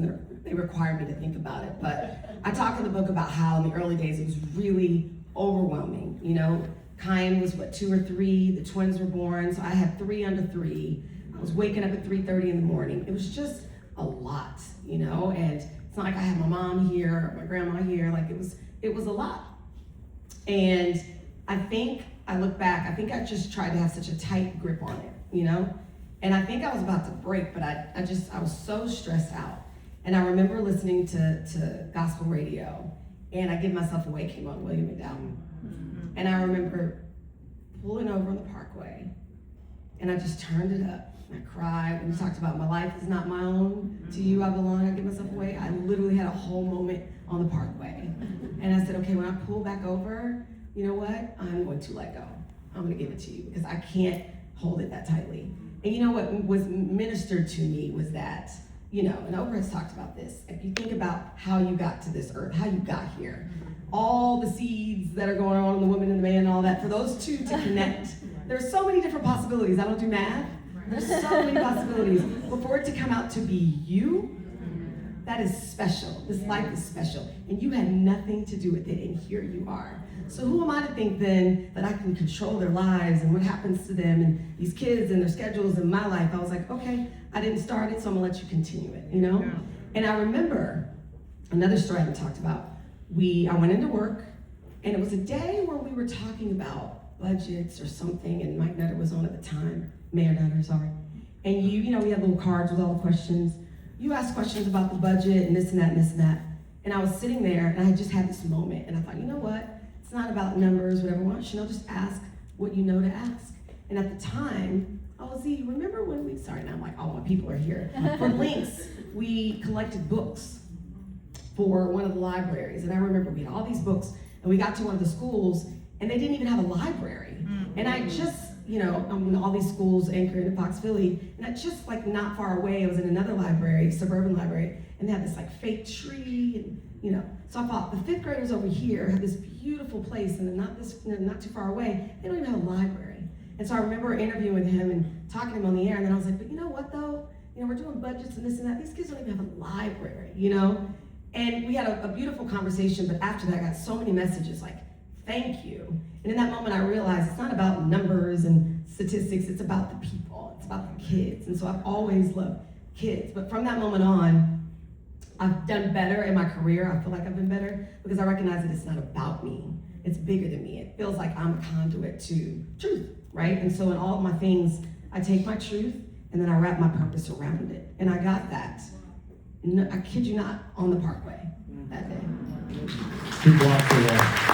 and they require me to think about it. But I talk in the book about how in the early days it was really overwhelming. You know, Kyan was 2 or 3, the twins were born, so I had 3 under 3. I was waking up at 3:30 in the morning. It was just a lot, you know, and it's not like I had my mom here or my grandma here, like it was a lot. And I think, I look back, I think I just tried to have such a tight grip on it, you know? And I think I was about to break, but I was so stressed out. And I remember listening to gospel radio, and I Give Myself Away came on, William McDowell. And I remember pulling over on the parkway, and I just turned it up. And I cried when he talked about my life is not my own, to you I belong, I give myself away. I literally had a whole moment on the parkway. And I said, okay, when I pull back over, you know what? I'm going to let go. I'm going to give it to you because I can't hold it that tightly. And you know what was ministered to me was that, you know, and Oprah has talked about this. If you think about how you got to this earth, how you got here, all the seeds that are going on in the woman and the man and all that, for those two to connect, there's so many different possibilities. I don't do math. There's so many possibilities. But for it to come out to be you, that is special. This life is special. And you had nothing to do with it, and here you are. So who am I to think then that I can control their lives and what happens to them and these kids and their schedules and my life? I was like, okay, I didn't start it, so I'm gonna let you continue it, you know? Yeah. And I remember another story I haven't talked about. I went into work, and it was a day where we were talking about budgets or something, and Mike Nutter was on at the time, Mayor Nutter, sorry. And you know, we had little cards with all the questions. You asked questions about the budget and this and that and this and that. And I was sitting there, and I had just had this moment, and I thought, you know what? It's not about numbers, whatever you want. Sheinelle, just ask what you know to ask. And at the time, Z, remember when sorry, now I'm like, all my people are here. For Links, we collected books for one of the libraries. And I remember we had all these books, and we got to one of the schools, and they didn't even have a library. And I just, you know, all these schools anchored in Fox, Philly, and I just like not far away, it was in another library, suburban library, and they had this like fake tree, and you know, so I thought the 5th graders over here have this beautiful place, and they're not too far away, they don't even have a library. And so I remember interviewing him and talking to him on the air, and then I was like, but you know what though? You know, we're doing budgets and this and that, these kids don't even have a library, you know? And we had a beautiful conversation, but after that I got so many messages like, thank you. And in that moment I realized it's not about numbers and statistics, it's about the people, it's about the kids. And so I've always loved kids, but from that moment on, I've done better in my career. I feel like I've been better because I recognize that it's not about me. It's bigger than me. It feels like I'm a conduit to truth, right? And so in all of my things, I take my truth and then I wrap my purpose around it. And I got that, no, I kid you not, on the parkway that day. People out for that.